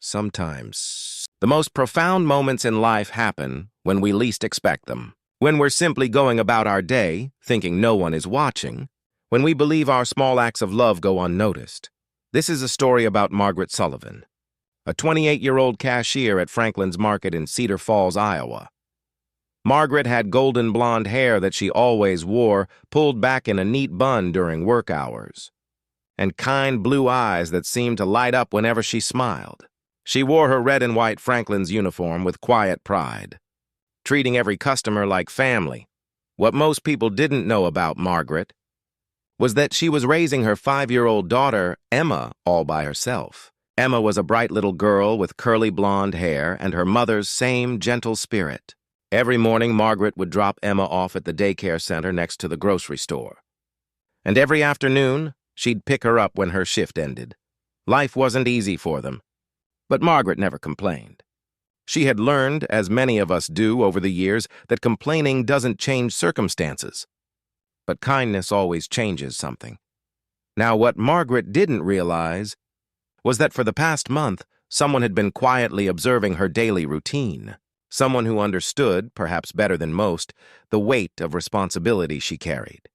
Sometimes the most profound moments in life happen when we least expect them. When we're simply going about our day, thinking no one is watching. When we believe our small acts of love go unnoticed. This is a story about Margaret Sullivan, a 28-year-old cashier at Franklin's Market in Cedar Falls, Iowa. Margaret had golden blonde hair that she always wore, pulled back in a neat bun during work hours, and kind blue eyes that seemed to light up whenever she smiled. She wore her red and white Franklin's uniform with quiet pride, treating every customer like family. What most people didn't know about Margaret was that she was raising her 5-year-old daughter, Emma, all by herself. Emma was a bright little girl with curly blonde hair and her mother's same gentle spirit. Every morning, Margaret would drop Emma off at the daycare center next to the grocery store. And every afternoon, she'd pick her up when her shift ended. Life wasn't easy for them, but Margaret never complained. She had learned, as many of us do over the years, that complaining doesn't change circumstances. But kindness always changes something. Now, what Margaret didn't realize was that for the past month, someone had been quietly observing her daily routine. Someone who understood, perhaps better than most, the weight of responsibility she carried.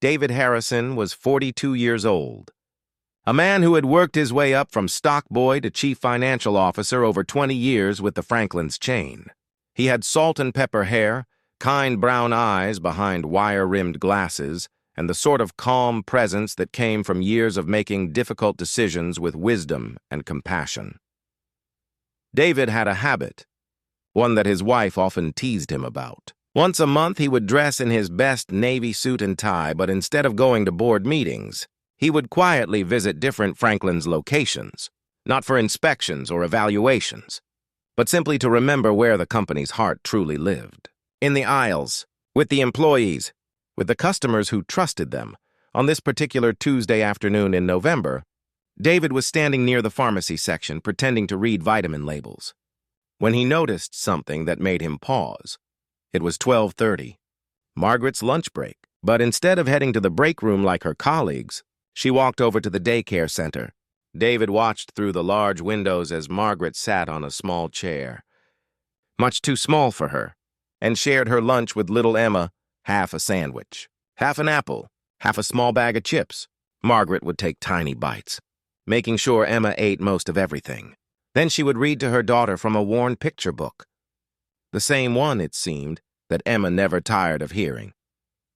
David Harrison was 42 years old, a man who had worked his way up from stock boy to chief financial officer over 20 years with the Franklin's chain. He had salt and pepper hair, kind brown eyes behind wire-rimmed glasses, and the sort of calm presence that came from years of making difficult decisions with wisdom and compassion. David had a habit, one that his wife often teased him about. Once a month, he would dress in his best navy suit and tie, but instead of going to board meetings, he would quietly visit different Franklin's locations, not for inspections or evaluations, but simply to remember where the company's heart truly lived. In the aisles, with the employees, with the customers who trusted them. On this particular Tuesday afternoon in November, David was standing near the pharmacy section pretending to read vitamin labels, when he noticed something that made him pause. It was 12:30, Margaret's lunch break, but instead of heading to the break room like her colleagues, she walked over to the daycare center. David watched through the large windows as Margaret sat on a small chair, much too small for her, and shared her lunch with little Emma, half a sandwich, half an apple, half a small bag of chips. Margaret would take tiny bites, making sure Emma ate most of everything. Then she would read to her daughter from a worn picture book, the same one, it seemed, that Emma never tired of hearing.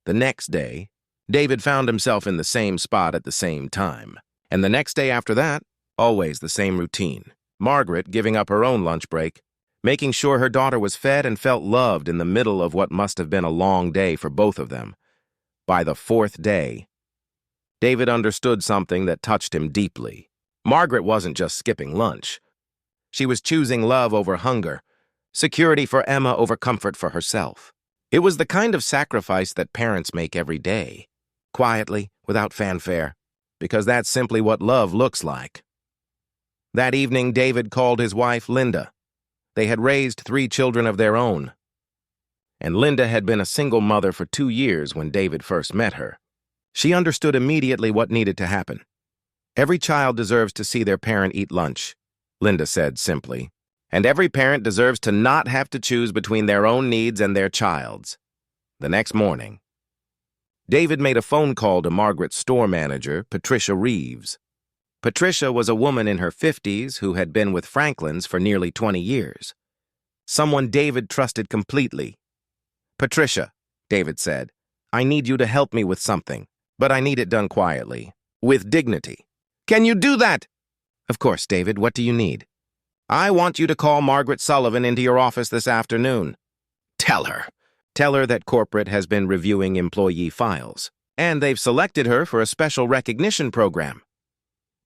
The next day, David found himself in the same spot at the same time. And the next day after that, always the same routine. Margaret giving up her own lunch break, making sure her daughter was fed and felt loved in the middle of what must have been a long day for both of them. By the 4th day, David understood something that touched him deeply. Margaret wasn't just skipping lunch. She was choosing love over hunger, security for Emma over comfort for herself. It was the kind of sacrifice that parents make every day, quietly, without fanfare, because that's simply what love looks like. That evening, David called his wife, Linda. They had raised 3 children of their own, and Linda had been a single mother for 2 years when David first met her. She understood immediately what needed to happen. Every child deserves to see their parent eat lunch, Linda said simply. And every parent deserves to not have to choose between their own needs and their child's. The next morning, David made a phone call to Margaret's store manager, Patricia Reeves. Patricia was a woman in her 50s who had been with Franklin's for nearly 20 years. Someone David trusted completely. "Patricia," David said, "I need you to help me with something, but I need it done quietly, with dignity." "Can you do that?" "Of course, David. What do you need?" "I want you to call Margaret Sullivan into your office this afternoon. Tell her that corporate has been reviewing employee files, and they've selected her for a special recognition program."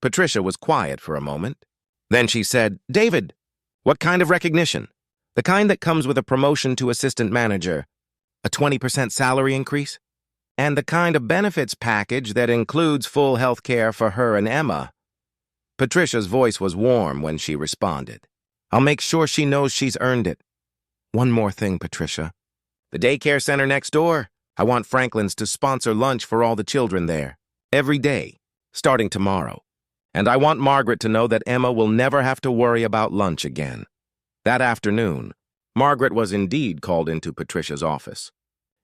Patricia was quiet for a moment. Then she said, "David, what kind of recognition?" "The kind that comes with a promotion to assistant manager, a 20% salary increase, and the kind of benefits package that includes full health care for her and Emma." Patricia's voice was warm when she responded. "I'll make sure she knows she's earned it. One more thing, Patricia. The daycare center next door, I want Franklin's to sponsor lunch for all the children there, every day, starting tomorrow. And I want Margaret to know that Emma will never have to worry about lunch again. That afternoon, Margaret was indeed called into Patricia's office.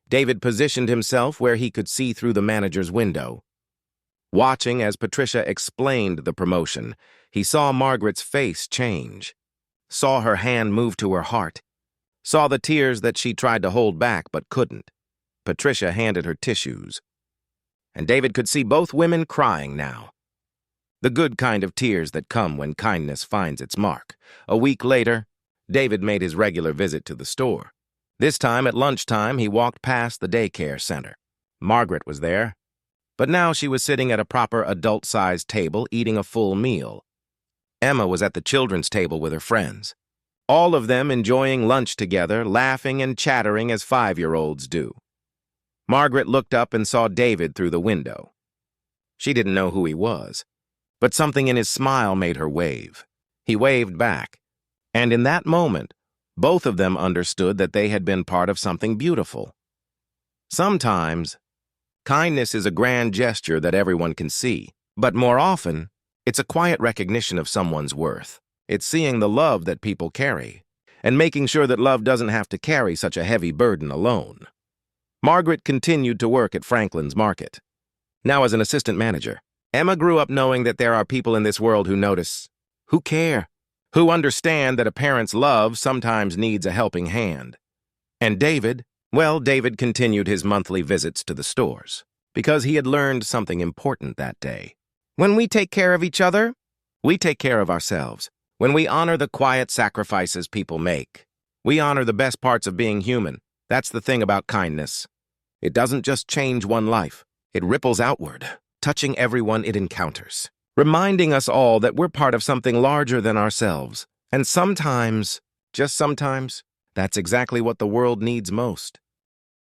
David positioned himself where he could see through the manager's window. Watching as Patricia explained the promotion, he saw Margaret's face change, saw her hand move to her heart, saw the tears that she tried to hold back but couldn't. Patricia handed her tissues, and David could see both women crying now. The good kind of tears that come when kindness finds its mark. A week later, David made his regular visit to the store. This time at lunchtime, he walked past the daycare center. Margaret was there, but now she was sitting at a proper adult-sized table eating a full meal. Emma was at the children's table with her friends, all of them enjoying lunch together, laughing and chattering as 5-year-olds do. Margaret looked up and saw David through the window. She didn't know who he was, but something in his smile made her wave. He waved back, and in that moment, both of them understood that they had been part of something beautiful. Sometimes, kindness is a grand gesture that everyone can see, but more often, it's a quiet recognition of someone's worth. It's seeing the love that people carry, and making sure that love doesn't have to carry such a heavy burden alone. Margaret continued to work at Franklin's Market. Now as an assistant manager, Emma grew up knowing that there are people in this world who notice, who care, who understand that a parent's love sometimes needs a helping hand. And David, well, David continued his monthly visits to the stores, because he had learned something important that day. When we take care of each other, we take care of ourselves. When we honor the quiet sacrifices people make, we honor the best parts of being human. That's the thing about kindness. It doesn't just change one life. It ripples outward, touching everyone it encounters, reminding us all that we're part of something larger than ourselves. And sometimes, just sometimes, that's exactly what the world needs most.